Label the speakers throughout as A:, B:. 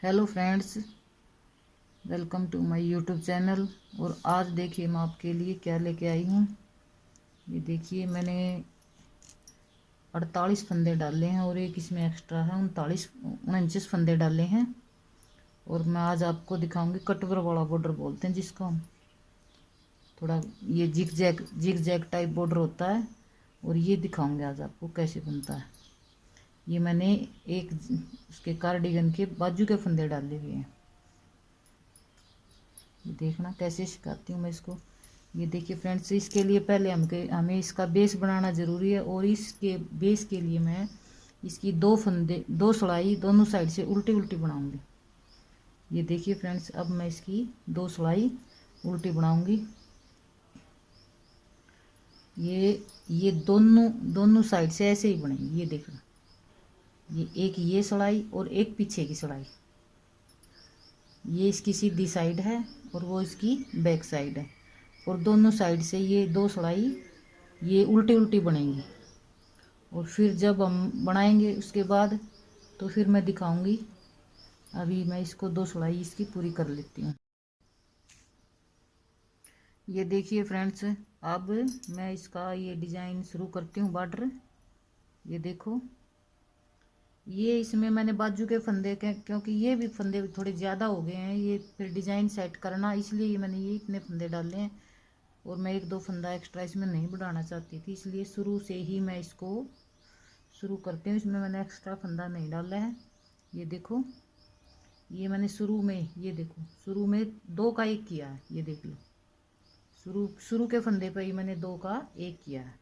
A: Hello friends, welcome to my YouTube channel. और आज देखिए मैं आपके लिए क्या लेके आई हूँ। ये देखिए मैंने 48 फंदे डाले हैं और एक इसमें एक्स्ट्रा है, 39 फंदे डाले हैं। और मैं आज आपको दिखाऊंगी कटवर वाला बॉर्डर बोलते हैं जिसको हम, थोड़ा ये जिग जैग टाइप बॉर्डर होता है। और ये दिखाऊंगे आज आपको कैसे बनता है। ये मैंने एक उसके कार्डिगन के बाजू के फंदे डाले हुए हैं। देखना कैसे सिखाती हूँ मैं इसको। ये देखिए फ्रेंड्स, इसके लिए पहले हमें इसका बेस बनाना ज़रूरी है। और इसके बेस के लिए मैं इसकी दो सलाई दोनों साइड से उल्टी उल्टी बनाऊंगी। ये देखिए फ्रेंड्स, अब मैं इसकी दो सलाई उल्टी बनाऊंगी। ये दोनों दोनों साइड से ऐसे ही बनेंगी। ये देखना, ये सलाई और एक पीछे की सलाई, ये इसकी सीधी साइड है और वो इसकी बैक साइड है। और दोनों साइड से ये दो सलाई ये उल्टी उल्टी बनेंगी। और फिर जब हम बनाएंगे उसके बाद तो फिर मैं दिखाऊंगी। अभी मैं इसको दो सलाई इसकी पूरी कर लेती हूँ। ये देखिए फ्रेंड्स, अब मैं इसका ये डिज़ाइन शुरू करती हूँ बॉर्डर। ये देखो, ये इसमें मैंने बाजू के फंदे के, क्योंकि ये भी फंदे थोड़े ज़्यादा हो गए हैं, ये फिर डिज़ाइन सेट करना, इसलिए मैंने ये इतने फंदे डाले हैं। और मैं एक दो फंदा एक्स्ट्रा इसमें नहीं बढ़ाना चाहती थी, इसलिए शुरू से ही मैं इसको शुरू करती हूँ। इसमें मैंने एक्स्ट्रा फंदा नहीं डाला है। ये देखो, ये मैंने शुरू में, ये देखो शुरू में दो का एक किया है। ये देख लो, शुरू शुरू के फंदे पर ही मैंने दो का एक किया है।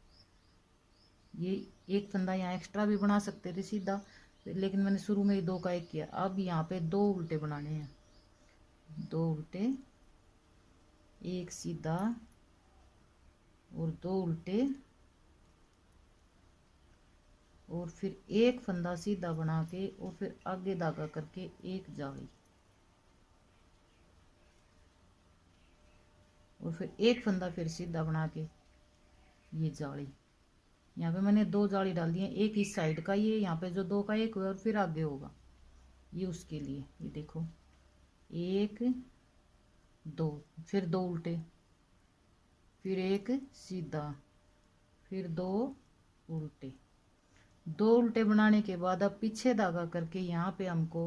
A: ये एक फंदा यहाँ एक्स्ट्रा भी बना सकते थे सीधा, लेकिन मैंने शुरू में ही दो का एक किया। अब यहाँ पे दो उल्टे बनाने हैं, दो उल्टे, एक सीधा और दो उल्टे। और फिर एक फंदा सीधा बना के और फिर आगे धागा करके एक जाली, और फिर एक फंदा फिर सीधा बना के ये जाली। यहाँ पे मैंने दो जाली डाल दी है, एक इस साइड का, ये यहाँ पे जो दो का एक हुआ और फिर आगे होगा ये उसके लिए। ये देखो, एक दो, फिर दो उल्टे, फिर एक सीधा, फिर दो उल्टे। दो उल्टे बनाने के बाद अब पीछे धागा करके यहाँ पे हमको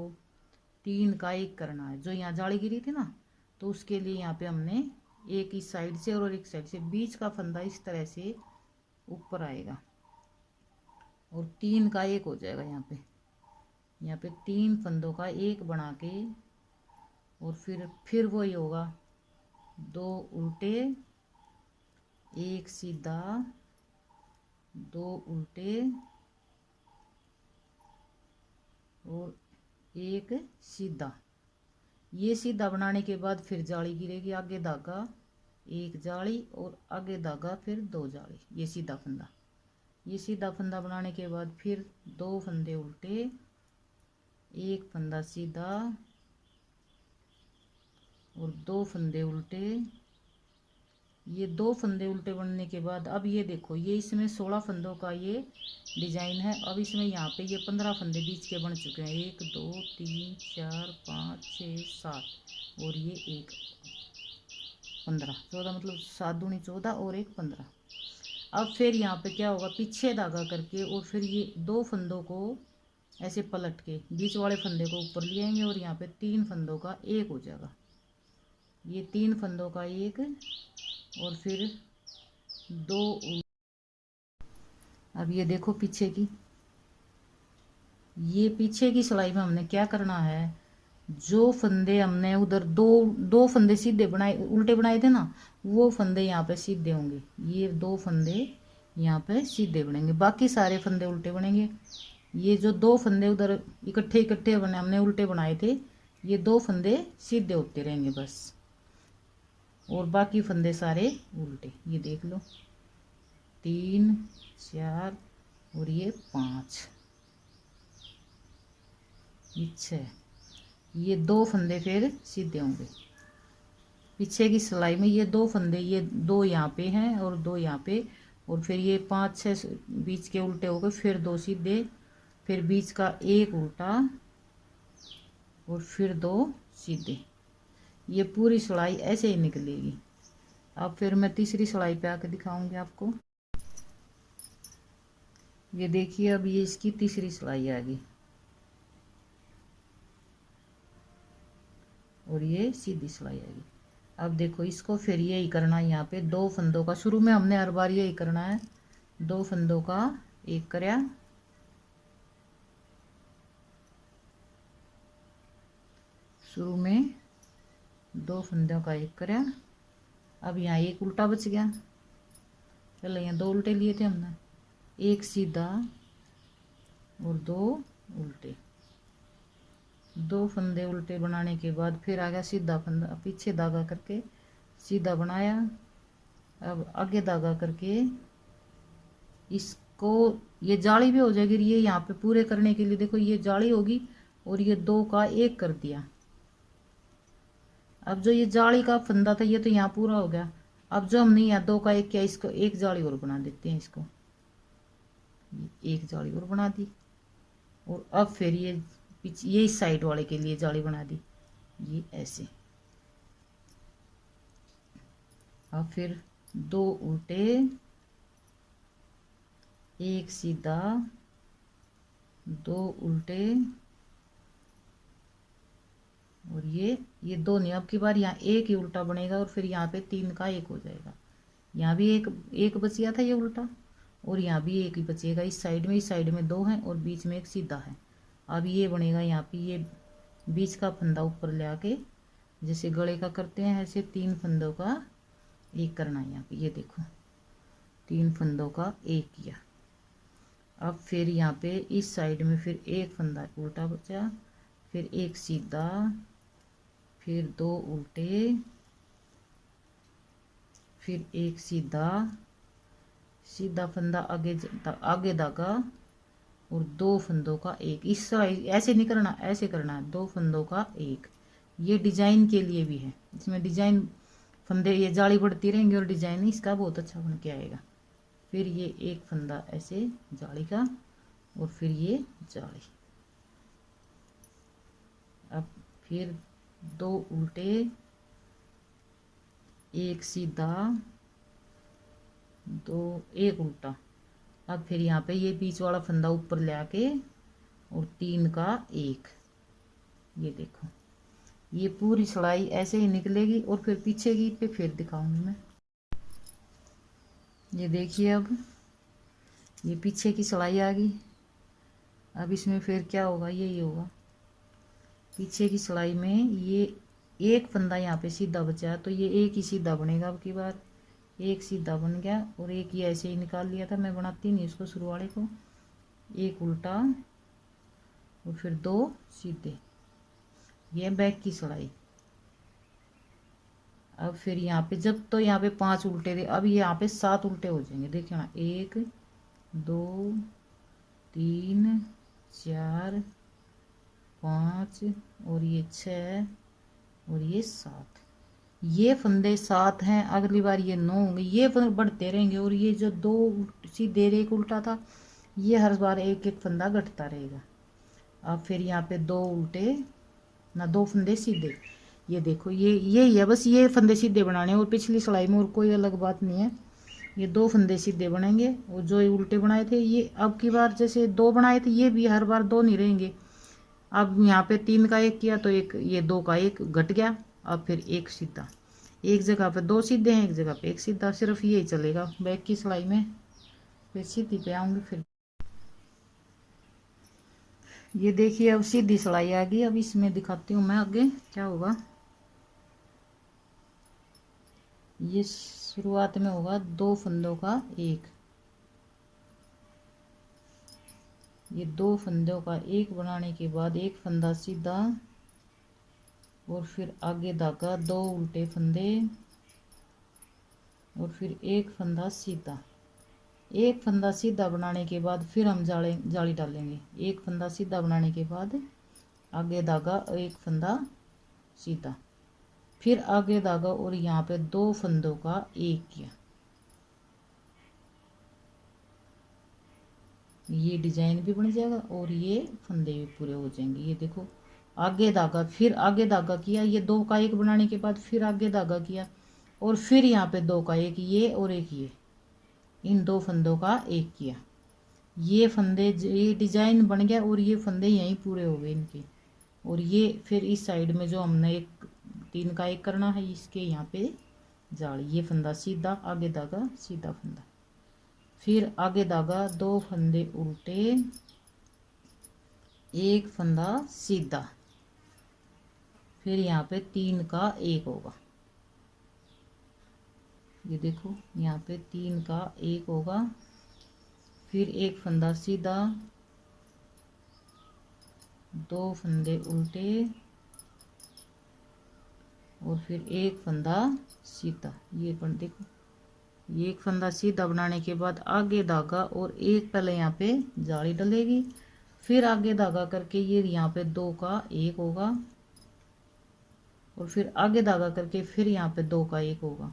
A: तीन का एक करना है। जो यहाँ जाली गिरी थी ना, तो उसके लिए यहाँ पे हमने एक इस साइड से और एक साइड से, बीच का फंदा इस तरह से ऊपर आएगा और तीन का एक हो जाएगा। यहाँ पे तीन फंदों का एक बना के, और फिर वही होगा, दो उल्टे, एक सीधा, दो उल्टे और एक सीधा। ये सीधा बनाने के बाद फिर जाली गिरेगी, आगे धागा एक जाली और आगे धागा फिर दो जाली। ये सीधा फंदा, ये सीधा फंदा बनाने के बाद फिर दो फंदे उल्टे, एक फंदा सीधा और दो फंदे उल्टे। ये दो फंदे उल्टे बनने के बाद अब ये देखो, ये इसमें 16 फंदों का ये डिजाइन है। अब इसमें यहाँ पे ये 15 फंदे बीच के बन चुके हैं, 1 2 3 4 5 6 7 और ये एक 15, 14, मतलब 7 दूनी 14 और एक 15। अब फिर यहाँ पे क्या होगा, पीछे धागा करके और फिर ये दो फंदों को ऐसे पलट के बीच वाले फंदे को ऊपर ले आएंगे और यहाँ पे तीन फंदों का एक हो जाएगा। ये तीन फंदों का एक और फिर दो। अब ये देखो पीछे की, ये पीछे की सिलाई में हमने क्या करना है, जो फंदे हमने उधर दो दो फंदे सीधे बनाए उल्टे बनाए थे ना, वो फंदे यहाँ पे सीधे होंगे। ये दो फंदे यहाँ पे सीधे बनेंगे, बाकी सारे फंदे उल्टे बनेंगे। ये जो दो फंदे उधर इकट्ठे इकट्ठे बने हमने उल्टे बनाए थे, ये दो फंदे सीधे होते रहेंगे बस, और बाकी फंदे सारे उल्टे। ये देख लो, 3 4 और ये 5, ये 6, ये दो फंदे फिर सीधे होंगे। पीछे की सिलाई में ये दो फंदे, ये दो यहाँ पे हैं और दो यहाँ पे, और फिर ये 5 6 बीच के उल्टे हो गए, फिर दो सीधे, फिर बीच का एक उल्टा और फिर 2 सीधे। ये पूरी सिलाई ऐसे ही निकलेगी। अब फिर मैं तीसरी सिलाई पे आके दिखाऊंगी आपको। ये देखिए, अब ये इसकी तीसरी सिलाई आ गई और ये सीधी सिलाई आ गई। अब देखो, इसको फिर यही करना है। यहाँ पे 2 फंदों का, शुरू में हमने हर बार यही करना है। 2 फंदों का एक करया, शुरू में 2 फंदों का एक करया। अब यहाँ एक उल्टा बच गया। पहले यहाँ 2 उल्टे लिए थे हमने, एक सीधा और 2 उल्टे। 2 फंदे उल्टे बनाने के बाद फिर आ गया सीधा फंदा, पीछे धागा करके सीधा बनाया। अब आगे धागा करके इसको, ये जाली भी हो जाएगी। ये यहाँ पे पूरे करने के लिए देखो, ये जाली होगी और ये 2 का 1 कर दिया। अब जो ये जाली का फंदा था ये तो यहाँ पूरा हो गया। अब जो हमने यहाँ 2 का 1 किया, इसको एक जाली और बना देते हैं। इसको एक जाली और बना दी और अब फिर ये पीछे, ये इस साइड वाले के लिए जाली बना दी, ये ऐसे। अब फिर 2 उल्टे, एक सीधा, 2 उल्टे और ये 2 नहीं। अब की बार यहाँ एक ही उल्टा बनेगा और फिर यहाँ पे 3 का 1 हो जाएगा। यहाँ भी एक बच गया था ये उल्टा और यहाँ भी एक ही बचेगा। इस साइड में 2 हैं और बीच में एक सीधा है। अब ये बनेगा यहाँ पे, ये बीच का फंदा ऊपर ले आके जैसे गले का करते हैं ऐसे 3 फंदों का 1 करना है। यहाँ पे ये देखो, 3 फंदों का 1 किया। अब फिर यहाँ पे इस साइड में फिर एक फंदा उल्टा बचा, फिर एक सीधा, फिर 2 उल्टे, फिर एक सीधा, सीधा फंदा आगे धागा और 2 फंदों का 1। इस ऐसे नहीं करना, ऐसे करना है, 2 फंदों का 1। ये डिजाइन के लिए भी है, इसमें डिजाइन फंदे, ये जाली बढ़ती रहेंगी और डिजाइन इसका बहुत अच्छा बन के आएगा। फिर ये एक फंदा ऐसे जाली का और फिर ये जाली। अब फिर 2 उल्टे, एक सीधा, 1 उल्टा। अब फिर यहाँ पे ये बीच वाला फंदा ऊपर ले आके और 3 का 1। ये देखो, ये पूरी सिलाई ऐसे ही निकलेगी और फिर पीछे की पे फिर दिखाऊंगी मैं। ये देखिए, अब ये पीछे की सिलाई आ गई। अब इसमें फिर क्या होगा, यही होगा। पीछे की सिलाई में ये एक फंदा यहाँ पे सीधा बचा है तो ये एक ही सीधा बनेगा। अब की बार एक सीधा बन गया और एक ये ऐसे ही निकाल लिया था, मैं बनाती नहीं इसको शुरू वाले को। एक उल्टा और फिर 2 सीधे, ये बैक की सिलाई। अब फिर यहाँ पे जब तो यहाँ पे 5 उल्टे थे, अब यहाँ पे 7 उल्टे हो जाएंगे। देखिए ना, 1 2 3 4 5 और ये 6 और ये 7। ये फंदे 7 हैं, अगली बार ये 9 होंगे। ये फंदे बढ़ते रहेंगे और ये जो 2 सीधे एक उल्टा था, ये हर बार एक एक फंदा घटता रहेगा। अब फिर यहाँ पे 2 उल्टे ना, 2 फंदे सीधे। ये देखो, ये ही है, बस ये फंदे सीधे बनाने और पिछली सिलाई में और कोई अलग बात नहीं है। ये 2 फंदे सीधे बनेंगे और जो ये उल्टे बनाए थे, ये अब की बार जैसे 2 बनाए थे, ये भी हर बार 2 नहीं रहेंगे। अब यहाँ पे 3 का 1 किया तो एक ये 2 का 1 घट गया। अब फिर एक सीधा, एक जगह पे 2 सीधे हैं, एक जगह पे एक सीधा, सिर्फ यही चलेगा बैक की सिलाई में। फिर सीधी पे आऊंगी फिर। ये देखिए, अब सीधी सिलाई आ गई। अब इसमें दिखाती हूँ मैं आगे क्या होगा। ये शुरुआत में होगा 2 फंदों का 1, ये 2 फंदों का 1 बनाने के बाद एक फंदा सीधा और फिर आगे धागा, 2 उल्टे फंदे और फिर एक फंदा सीधा। एक फंदा सीधा बनाने के बाद फिर हम जाली डालेंगे। एक फंदा सीधा बनाने के बाद आगे धागा, एक फंदा सीधा, फिर आगे धागा और यहाँ पे 2 फंदों का 1 किया। ये डिजाइन भी बन जाएगा और ये फंदे भी पूरे हो जाएंगे। ये देखो, आगे धागा, फिर आगे धागा किया, ये 2 का 1 बनाने के बाद फिर आगे धागा किया, और फिर यहाँ पे 2 का 1 ये और एक ये, इन 2 फंदों का 1 किया। ये फंदे, ये डिजाइन बन गया और ये फंदे यहीं पूरे हो गए इनके। और ये फिर इस साइड में जो हमने एक 3 का 1 करना है, इसके यहाँ पे जाली, ये फंदा सीधा, आगे धागा सीधा फंदा, फिर आगे धागा 2 फंदे उल्टे, एक फंदा सीधा, फिर यहाँ पे 3 का 1 होगा। ये देखो यहाँ पे 3 का 1 होगा, फिर एक फंदा सीधा, 2 फंदे उल्टे, और फिर एक फंदा सीधा। ये पण देखो, ये एक फंदा सीधा बनाने के बाद आगे धागा और एक पहले यहाँ पे जाली डलेगी, फिर आगे धागा करके ये यहाँ पे 2 का 1 होगा, और फिर आगे धागा करके फिर यहाँ पे 2 का 1 होगा।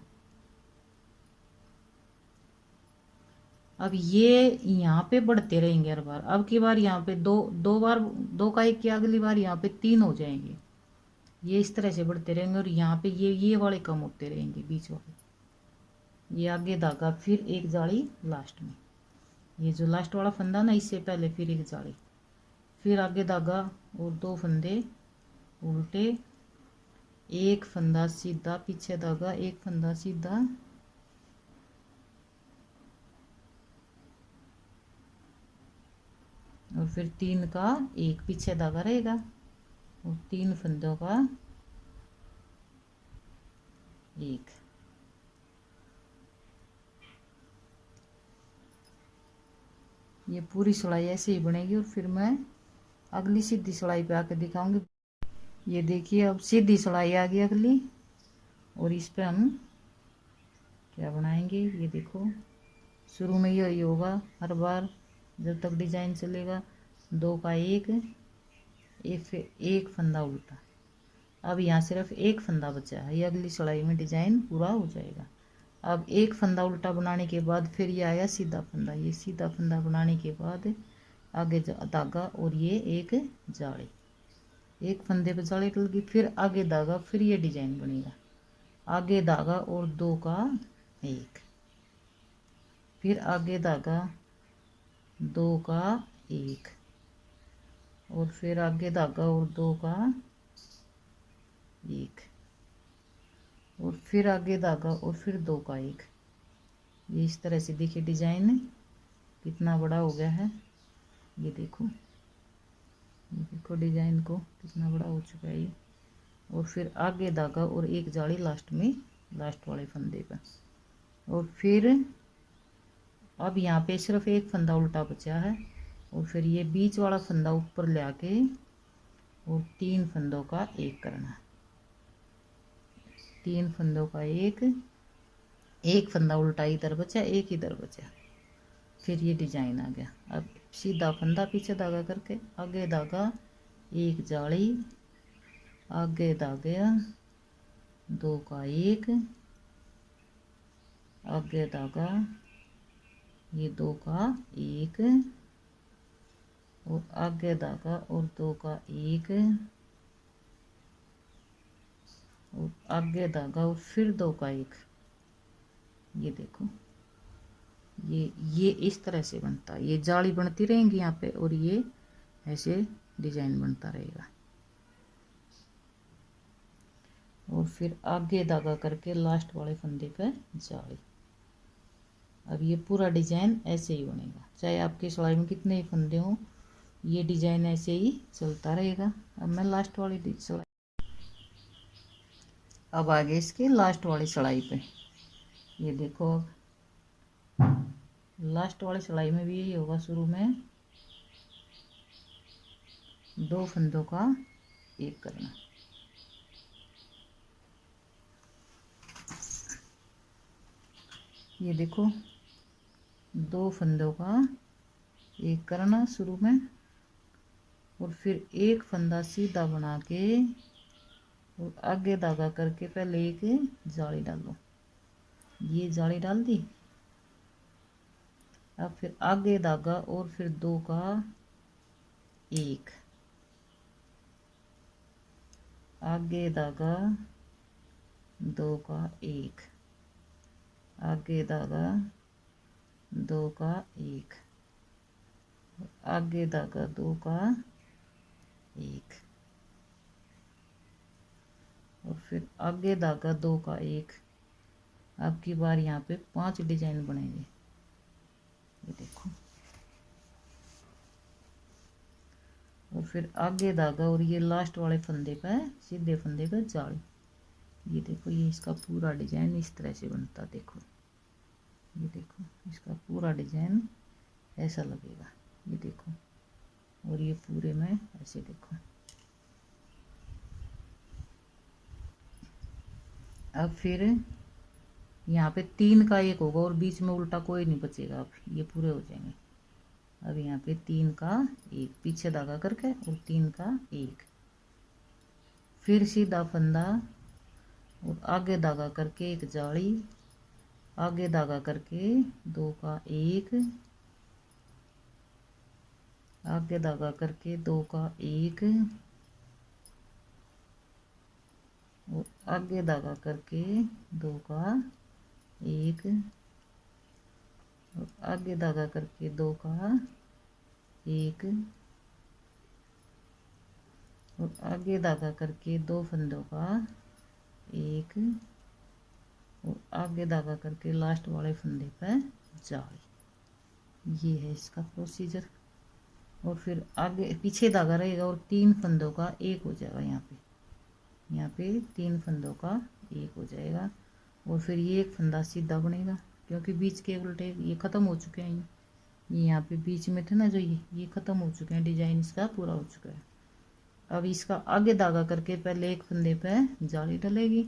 A: अब ये यहाँ पे बढ़ते रहेंगे हर बार। अब की बार यहाँ पे दो बार 2 का 1 किया, अगली बार यहाँ पे 3 हो जाएंगे। ये इस तरह से बढ़ते रहेंगे, और यहाँ पे ये वाले कम होते रहेंगे, बीच वाले। ये आगे धागा, फिर एक जाली लास्ट में, ये जो लास्ट वाला फंदा ना, इससे पहले फिर एक जाली, फिर आगे धागा और 2 फंदे उल्टे, एक फंदा सीधा, पीछे धागा, एक फंदा सीधा, और फिर 3 का 1 पीछे धागा रहेगा, और 3 फंदों का 1। ये पूरी सिलाई ऐसे ही बनेगी, और फिर मैं अगली सीधी सिलाई पे आके दिखाऊंगी। ये देखिए अब सीधी सिलाई आ गई अगली, और इस पे हम क्या बनाएंगे, ये देखो शुरू में यही होगा हर बार जब तक डिजाइन चलेगा। 2 का 1, फिर एक फंदा उल्टा। अब यहाँ सिर्फ एक फंदा बचा है, ये अगली सिलाई में डिजाइन पूरा हो जाएगा। अब एक फंदा उल्टा बनाने के बाद फिर ये आया सीधा फंदा, ये सीधा फंदा बनाने के बाद आगे धागा और ये एक जाली, एक फंदे पे जाली डल गई, फिर आगे धागा, फिर ये डिजाइन बनेगा। आगे धागा और 2 का 1, फिर आगे धागा 2 का 1, और फिर आगे धागा और 2 का 1, और फिर आगे धागा और फिर 2 का 1। ये इस तरह से देखिए डिजाइन कितना बड़ा हो गया है। ये देखो डिजाइन को कितना बड़ा हो चुका है ये। और फिर आगे धागा और एक जाली लास्ट में, लास्ट वाले फंदे पर, और फिर अब यहाँ पे सिर्फ एक फंदा उल्टा बचा है, और फिर ये बीच वाला फंदा ऊपर ले आके और 3 फंदों का 1 करना, 3 फंदों का 1, एक फंदा उल्टा इधर बचा, एक इधर बचा, फिर ये डिजाइन आ गया। अब सीधा फंदा पीछे धागा करके आगे धागा, एक जाली, आगे धागे 2 का 1, आगे धागा ये 2 का 1, और आगे धागा और 2 का 1, और आगे धागा और फिर 2 का 1। ये देखो ये इस तरह से बनता है, ये जाली बनती रहेंगी यहाँ पे, और ये ऐसे डिजाइन बनता रहेगा। और फिर आगे धागा करके लास्ट वाले फंदे पे जाली। अब ये पूरा डिजाइन ऐसे ही बनेगा, चाहे आपकी सिलाई में कितने ही फंदे हों, ये डिजाइन ऐसे ही चलता रहेगा। अब मैं लास्ट वाली सिलाई, अब आगे इसके लास्ट वाली सिलाई पे, ये देखो लास्ट वाली सिलाई में भी यही होगा। शुरू में 2 फंदों का 1 करना, ये देखो 2 फंदों का 1 करना शुरू में, और फिर एक फंदा सीधा बना के और आगे धागा करके पहले एक जाली डालो, ये जाली डाल दी। अब फिर आगे धागा और फिर 2 का 1, आगे धागा 2 का 1, आगे धागा 2 का 1, आगे धागा 2 का 1, और फिर आगे धागा 2 का 1। अब की बार यहाँ पे 5 डिजाइन बनेंगे, ये देखो। और फिर आगे धागा और ये लास्ट वाले फंदे पे, सीधे फंदे पे जाली। ये देखो, ये इसका पूरा डिजाइन इस तरह से बनता, देखो ये देखो, इसका पूरा डिजाइन ऐसा लगेगा, ये देखो। और ये पूरे में ऐसे देखो। अब फिर यहाँ पे 3 का 1 होगा और बीच में उल्टा कोई नहीं बचेगा। अब ये पूरे हो जाएंगे। अब यहाँ पे 3 का 1 पीछे धागा करके और 3 का 1, फिर सीधा फंदा और आगे धागा करके एक जाली, आगे धागा करके 2 का 1, आगे धागा करके 2 का 1, और आगे धागा करके 2 का 1, और आगे धागा करके 2 का 1, और आगे धागा करके 2 फंदों का 1, और आगे धागा करके लास्ट वाले फंदे पे जाली। ये है इसका प्रोसीजर। और फिर आगे पीछे धागा रहेगा और 3 फंदों का 1 हो जाएगा। यहाँ पे 3 फंदों का 1 हो जाएगा। और फिर ये एक फंदा सीधा बनेगा, क्योंकि बीच के उल्टे ये ख़त्म हो चुके हैं। ये यहाँ पे बीच में थे ना जो, ये ख़त्म हो चुके हैं, डिजाइन इसका पूरा हो चुका है। अब इसका आगे धागा करके पहले एक फंदे पे जाली डलेगी,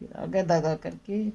A: फिर आगे धागा करके